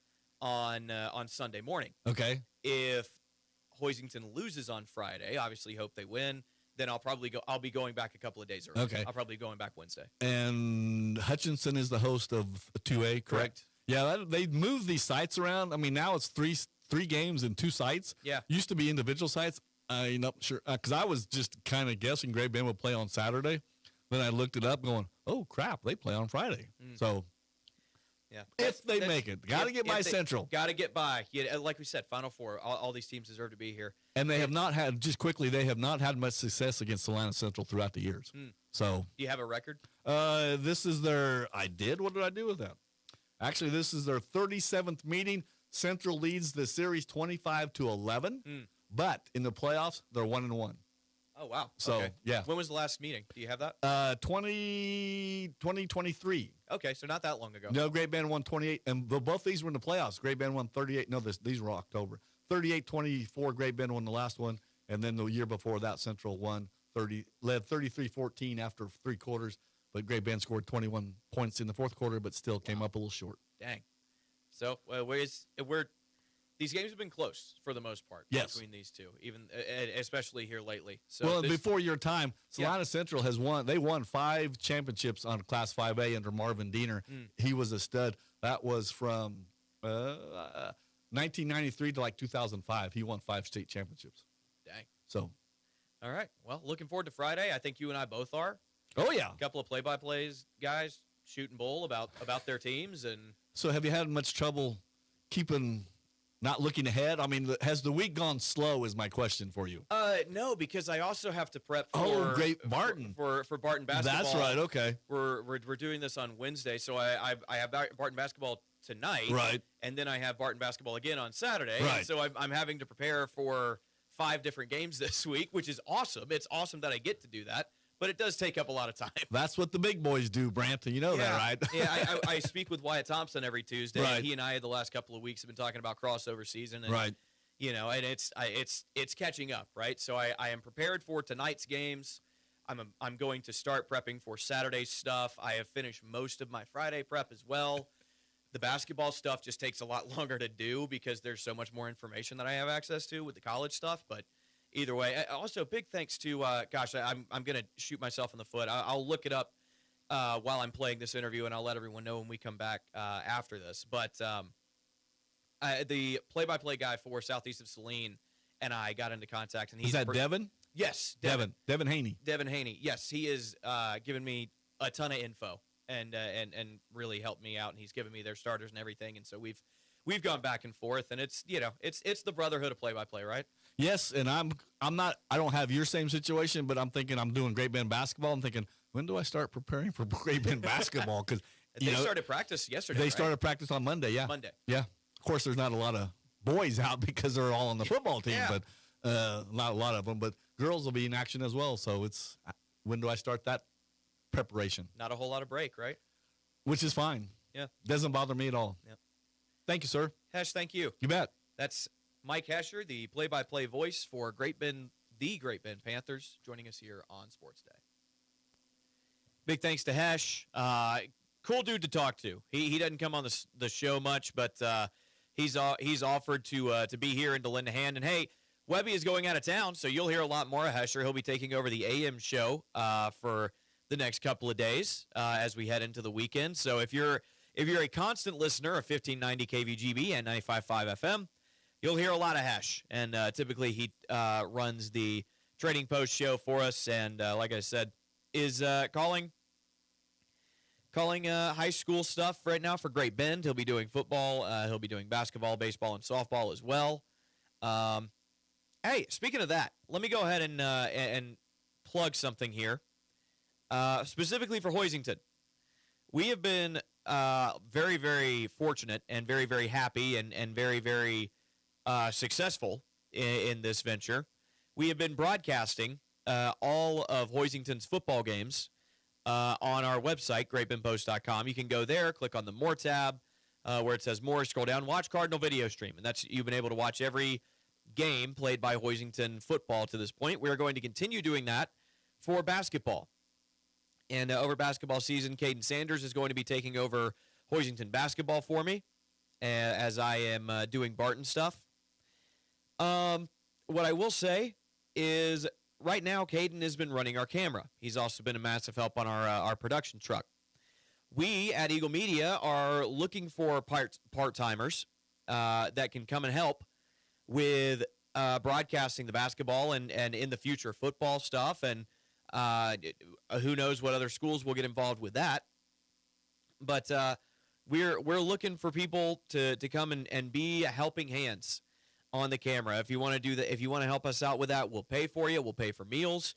on Sunday morning. Okay. If Hoisington loses on Friday, obviously hope they win, then I'll be going back a couple of days early. Okay. I'll probably be going back Wednesday. And Hutchinson is the host of 2A, correct? Yeah, they moved these sites around. I mean, now it's three games and 2 sites. Yeah. Used to be individual sites. Sure, because I was just kind of guessing Great Bend would play on Saturday. Then I looked it up, going, "Oh crap, they play on Friday." So, yeah, if they make it, got to get by Central. Got to get by. Yeah, like we said, Final Four. All these teams deserve to be here. And they have not had they have not had much success against Atlanta Central throughout the years. So, do you have a record? This is their. I did. What did I do with that? Actually, this is their 37th meeting. Central leads the series 25-11, but in the playoffs, they're 1-1. Oh wow! So okay. yeah. When was the last meeting? Do you have that? 2023. Okay, so not that long ago. No, Great Bend won 28, and both these were in the playoffs. Great Bend won 38. No, these were October. 38-24. Great Bend won the last one, and then the year before that, Central led 33-14 after 3 quarters. But Great Bend scored 21 points in the 4th quarter, but still came up a little short. Dang. So these games have been close for the most part between these two, even especially here lately. So before your time, Salina Central has won. They won 5 championships on Class 5A under Marvin Diener. He was a stud. That was from 1993 to 2005. He won 5 state championships. Dang. So, all right. Well, looking forward to Friday. I think you and I both are. Oh yeah. A couple of play-by-plays guys shooting bull about their teams and. So have you had much trouble not looking ahead? I mean, has the week gone slow is my question for you. No, because I also have to prep for great Barton. For Barton basketball. That's right, okay. We're doing this on Wednesday, so I have Barton basketball tonight. Right. And then I have Barton basketball again on Saturday. Right. And so I'm having to prepare for 5 different games this week, which is awesome. It's awesome that I get to do that. But it does take up a lot of time. That's what the big boys do, Brant. You know that, right? Yeah, I speak with Wyatt Thompson every Tuesday. Right. And he and I, the last couple of weeks, have been talking about crossover season. And, right. And it's catching up, right? So I am prepared for tonight's games. I'm going to start prepping for Saturday's stuff. I have finished most of my Friday prep as well. The basketball stuff just takes a lot longer to do because there's so much more information that I have access to with the college stuff, but either way, also big thanks to, I'm going to shoot myself in the foot. I'll look it up while I'm playing this interview, and I'll let everyone know when we come back after this. But the play-by-play guy for Southeast of Saline and I got into contact. And Is that Devin? Yes. Devin Haney. Devin Haney. Yes, he is giving me a ton of info and really helped me out, and he's given me their starters and everything. And so we've gone back and forth, and it's the brotherhood of play-by-play, right? Yes, and I don't have your same situation, but I'm thinking I'm doing Great Bend basketball. I'm thinking, when do I start preparing for Great Bend basketball? Because they started practice yesterday. They started practice on Monday. Yeah, Monday. Yeah, of course, there's not a lot of boys out because they're all on the football team, but not a lot of them. But girls will be in action as well. So when do I start that preparation? Not a whole lot of break, right? Which is fine. Yeah, doesn't bother me at all. Yep. Thank you, sir. Hesh, thank you. You bet. That's Mike Hesher, the play-by-play voice for the Great Bend Panthers, joining us here on Sports Day. Big thanks to Hesh. Cool dude to talk to. He doesn't come on the show much, but he's offered to be here and to lend a hand. And hey, Webby is going out of town, so you'll hear a lot more of Hesher. He'll be taking over the AM show for the next couple of days as we head into the weekend. So if you're a constant listener of 1590 KVGB and 95.5 FM, you'll hear a lot of Hesh. And typically he runs the Trading Post show for us, and like I said, is calling high school stuff right now for Great Bend. He'll be doing football. He'll be doing basketball, baseball, and softball as well. Hey, speaking of that, let me go ahead and plug something here, specifically for Hoisington. We have been very, very fortunate and very, very happy and very, very successful in this venture. We have been broadcasting all of Hoisington's football games on our website, greatbendpost.com. You can go there, click on the More tab where it says More, scroll down, watch Cardinal video stream. And you've been able to watch every game played by Hoisington football to this point. We are going to continue doing that for basketball. And over basketball season, Caden Sanders is going to be taking over Hoisington basketball for me as I am doing Barton stuff. What I will say is right now, Caden has been running our camera. He's also been a massive help on our production truck. We at Eagle Media are looking for part-timers that can come and help with broadcasting the basketball and in the future football stuff, and who knows what other schools will get involved with that. But we're looking for people to come and be helping hands on the camera. If you want to do that, if you want to help us out with that, we'll pay for you. We'll pay for meals.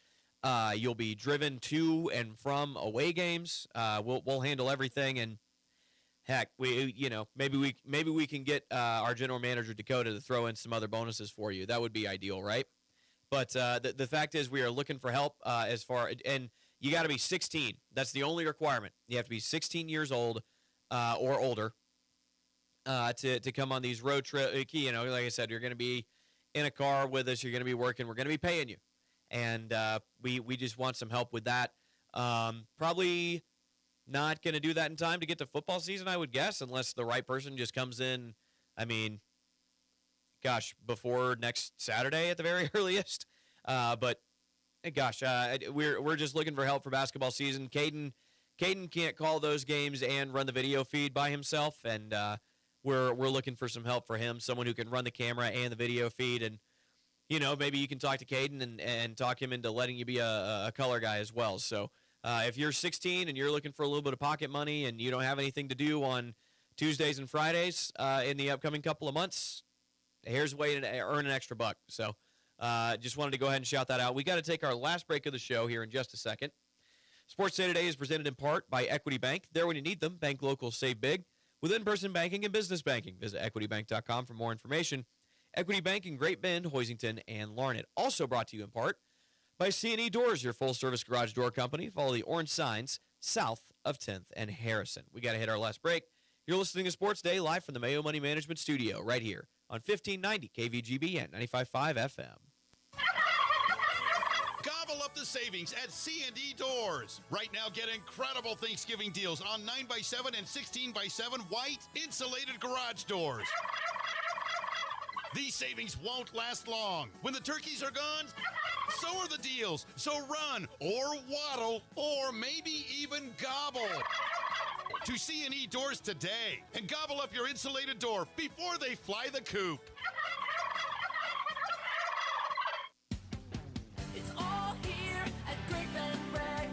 You'll be driven to and from away games. We'll handle everything. And heck, maybe we can get our general manager Dakota to throw in some other bonuses for you. That would be ideal, right? But the fact is, we are looking for help and you got to be 16. That's the only requirement. You have to be 16 years old or older to come on these road trips. Like I said, you're going to be in a car with us. You're going to be working. We're going to be paying you. And we just want some help with that. Probably not going to do that in time to get to football season, I would guess, unless the right person just comes in, before next Saturday at the very earliest. But we're just looking for help for basketball season. Caden can't call those games and run the video feed by himself, and we're looking for some help for him, someone who can run the camera and the video feed. And maybe you can talk to Caden and talk him into letting you be a color guy as well. So if you're 16 and you're looking for a little bit of pocket money and you don't have anything to do on Tuesdays and Fridays in the upcoming couple of months, here's a way to earn an extra buck. So just wanted to go ahead and shout that out. We got to take our last break of the show here in just a second. Sports Day Today is presented in part by Equity Bank. There when you need them, bank local, save big. With in-person banking and business banking, visit equitybank.com for more information. Equity Bank in Great Bend, Hoisington, and Larned. Also brought to you in part by C&E Doors, your full-service garage door company. Follow the orange signs south of 10th and Harrison. We got to hit our last break. You're listening to Sports Day live from the Mayo Money Management Studio right here on 1590 KVGB and 95.5 FM. Gobble up the savings at C&E Doors. Right now, get incredible Thanksgiving deals on 9x7 and 16x7 white insulated garage doors. These savings won't last long. When the turkeys are gone, so are the deals. So run or waddle or maybe even gobble to C&E Doors today and gobble up your insulated door before they fly the coop. It's all here at Great Bend Rec.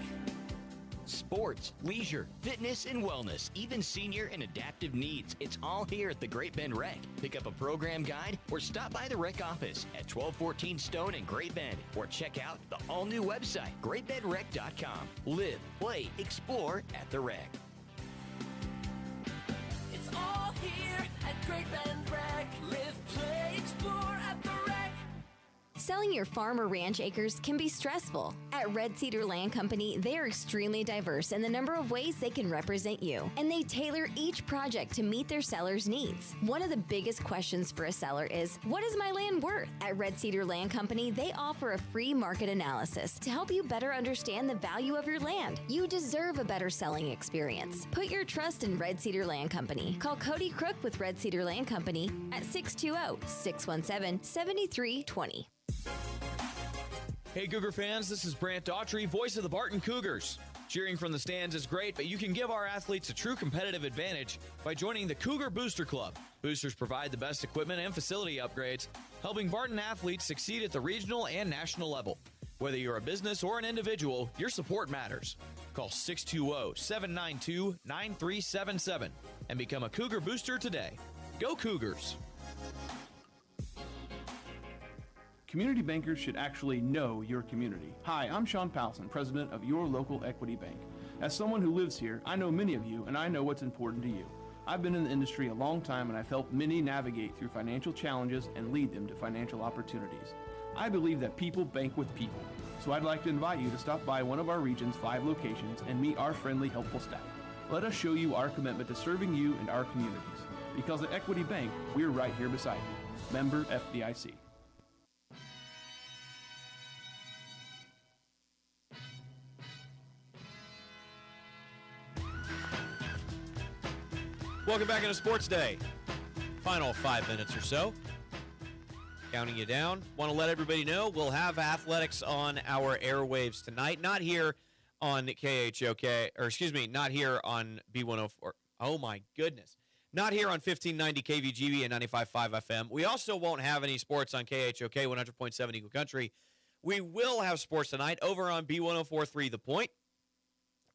Sports, leisure, fitness, and wellness, even senior and adaptive needs. It's all here at the Great Bend Rec. Pick up a program guide or stop by the rec office at 1214 Stone in Great Bend or check out the all-new website, greatbendrec.com. Live, play, explore at the rec. It's all here at Great Bend Rec. Live, play, explore at the rec. Selling your farm or ranch acres can be stressful. At Red Cedar Land Company, they are extremely diverse in the number of ways they can represent you, and they tailor each project to meet their seller's needs. One of the biggest questions for a seller is, what is my land worth? At Red Cedar Land Company, they offer a free market analysis to help you better understand the value of your land. You deserve a better selling experience. Put your trust in Red Cedar Land Company. Call Cody Crook with Red Cedar Land Company at 620-617-7320. Hey, Cougar fans, this is Brant Daughtry, voice of the Barton Cougars. Cheering from the stands is great, but you can give our athletes a true competitive advantage by joining the Cougar Booster Club. Boosters provide the best equipment and facility upgrades, helping Barton athletes succeed at the regional and national level. Whether you're a business or an individual, your support matters. Call 620-792-9377 and become a Cougar Booster today. Go Cougars! Community bankers should actually know your community. Hi, I'm Sean Powelson, president of Your Local Equity Bank. As someone who lives here, I know many of you, and I know what's important to you. I've been in the industry a long time, and I've helped many navigate through financial challenges and lead them to financial opportunities. I believe that people bank with people, so I'd like to invite you to stop by one of our region's 5 locations and meet our friendly, helpful staff. Let us show you our commitment to serving you and our communities. Because at Equity Bank, we're right here beside you. Member FDIC. Welcome back into Sports Day. Final 5 minutes or so. Counting you down. Want to let everybody know we'll have athletics on our airwaves tonight. Not here on KHOK, or excuse me, not here on B104. Oh my goodness. Not here on 1590 KVGB and 95.5 FM. We also won't have any sports on KHOK 100.7 Eagle Country. We will have sports tonight over on B104.3 The Point.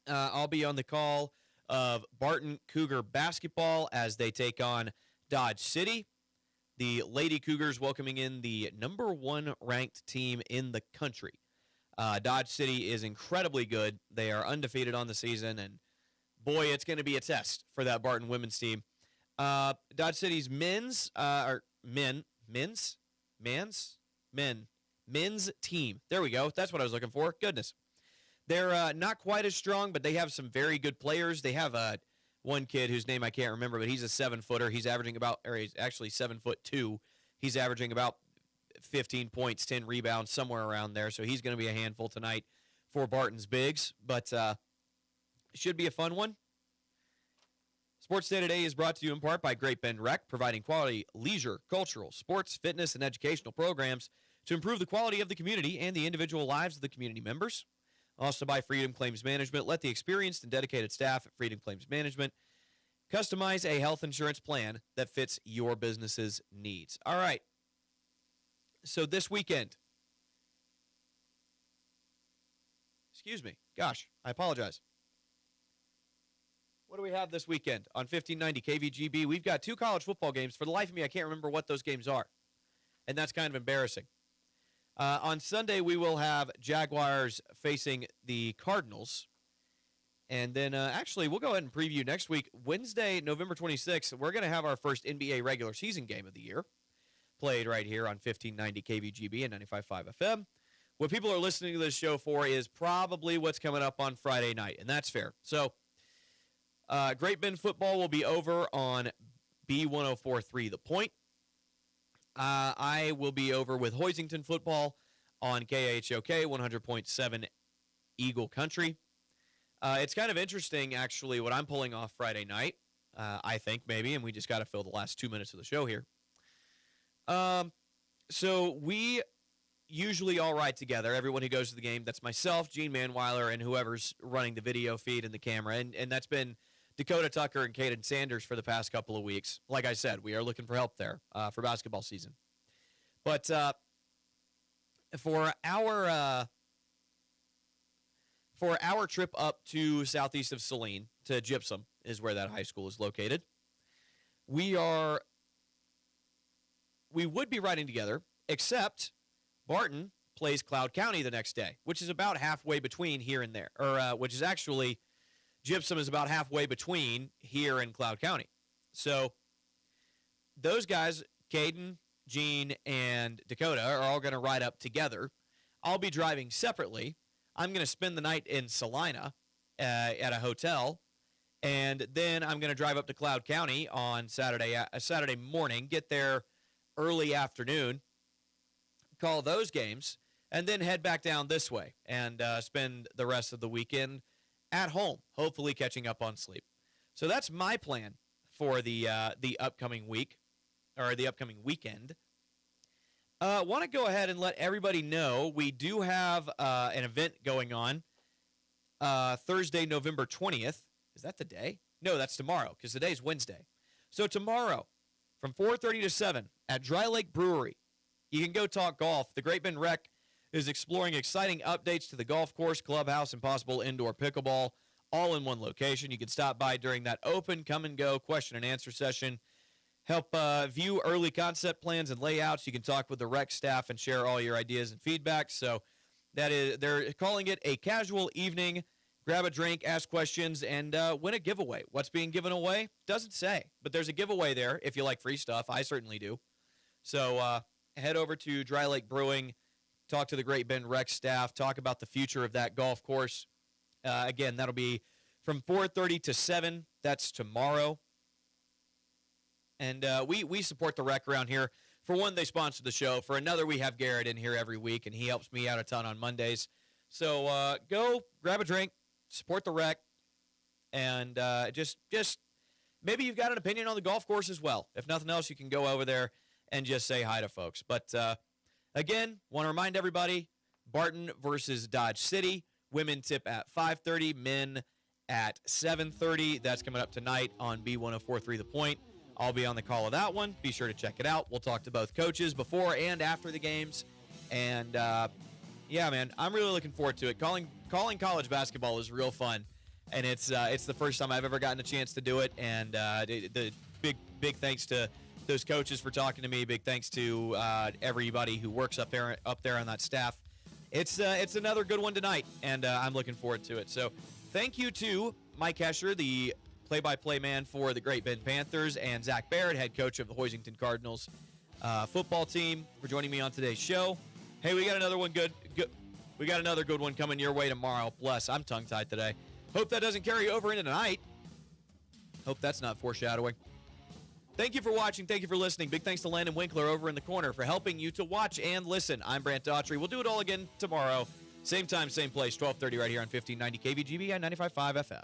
I'll be on the call of Barton Cougar basketball as they take on Dodge City. The Lady Cougars welcoming in the number 1 ranked team in the country. Dodge City is incredibly good. They are undefeated on the season, and boy, it's going to be a test for that Barton women's team. Dodge City's men's team. There we go. That's what I was looking for. Goodness. They're not quite as strong, but they have some very good players. They have one kid whose name I can't remember, but he's a 7-footer. He's averaging he's actually 7'2". He's averaging about 15 points, 10 rebounds, somewhere around there. So he's going to be a handful tonight for Barton's bigs, but it should be a fun one. Sports Day Today is brought to you in part by Great Bend Rec, providing quality leisure, cultural, sports, fitness, and educational programs to improve the quality of the community and the individual lives of the community members. Also by Freedom Claims Management. Let the experienced and dedicated staff at Freedom Claims Management customize a health insurance plan that fits your business's needs. All right. So this weekend. Excuse me. Gosh, I apologize. What do we have this weekend on 1590 KVGB? We've got 2 college football games. For the life of me, I can't remember what those games are. And that's kind of embarrassing. On Sunday, we will have Jaguars facing the Cardinals. And then, actually, we'll go ahead and preview next week. Wednesday, November 26th, we're going to have our first NBA regular season game of the year played right here on 1590 KVGB and 95.5 FM. What people are listening to this show for is probably what's coming up on Friday night, and that's fair. So, Great Bend football will be over on B104.3 The Point. I will be over with Hoisington football on KHOK 100.7 Eagle Country. It's kind of interesting, actually, what I'm pulling off Friday night, I think, maybe, and we just got to fill the last 2 minutes of the show here. So we usually all ride together, everyone who goes to the game. That's myself, Gene Manweiler, and whoever's running the video feed and the camera, and that's been Dakota Tucker and Caden Sanders for the past couple of weeks. Like I said, we are looking for help there for basketball season. But for our trip up to southeast of Saline to Gypsum is where that high school is located. We would be riding together, except Barton plays Cloud County the next day, which is about halfway between here and there, or which is actually Gypsum is about halfway between here and Cloud County. So those guys, Caden Gene, and Dakota are all going to ride up together. I'll be driving separately. I'm going to spend the night in Salina at a hotel, and then I'm going to drive up to Cloud County on Saturday morning, get there early afternoon, call those games, and then head back down this way and spend the rest of the weekend at home, hopefully catching up on sleep. So that's my plan for the upcoming week, or the upcoming weekend. Want to go ahead and let everybody know we do have an event going on Thursday, November 20th. Is that the day? No, that's tomorrow, because today's Wednesday. So tomorrow, from 4:30 to 7 at Dry Lake Brewery, you can go talk golf. The Great Bend Rec is exploring exciting updates to the golf course, clubhouse, and possible indoor pickleball, all in one location. You can stop by during that open, come-and-go question-and-answer session, help view early concept plans and layouts. You can talk with the rec staff and share all your ideas and feedback. So they're calling it a casual evening. Grab a drink, ask questions, and win a giveaway. What's being given away? Doesn't say, but there's a giveaway there if you like free stuff. I certainly do. So head over to Dry Lake Brewing, talk to the Great Bend Rec staff, talk about the future of that golf course. Again, that'll be from 4:30 to 7. That's tomorrow. And we support the rec around here. For one, they sponsor the show. For another, we have Garrett in here every week, and he helps me out a ton on Mondays. So go grab a drink, support the rec, and just maybe you've got an opinion on the golf course as well. If nothing else, you can go over there and just say hi to folks. But again, want to remind everybody, Barton versus Dodge City. Women tip at 5:30, men at 7:30. That's coming up tonight on B1043 The Point. I'll be on the call of that one. Be sure to check it out. We'll talk to both coaches before and after the games. And, yeah, man, I'm really looking forward to it. Calling college basketball is real fun. And it's the first time I've ever gotten a chance to do it. And the big thanks to those coaches for talking to me. Big thanks to everybody who works up there on that staff. It's another good one tonight, and I'm looking forward to it. So thank you to Mike Hesher, the play-by-play man for the Great Bend Panthers, and Zach Barrett, head coach of the Hoisington Cardinals football team, for joining me on today's show. Hey, we got another one good. We got another good one coming your way tomorrow. Bless, I'm tongue-tied today. Hope that doesn't carry over into tonight. Hope that's not foreshadowing. Thank you for watching. Thank you for listening. Big thanks to Landon Winkler over in the corner for helping you to watch and listen. I'm Brant Daughtry. We'll do it all again tomorrow. Same time, same place, 12:30 right here on 1590 KVGB and 95.5 FM.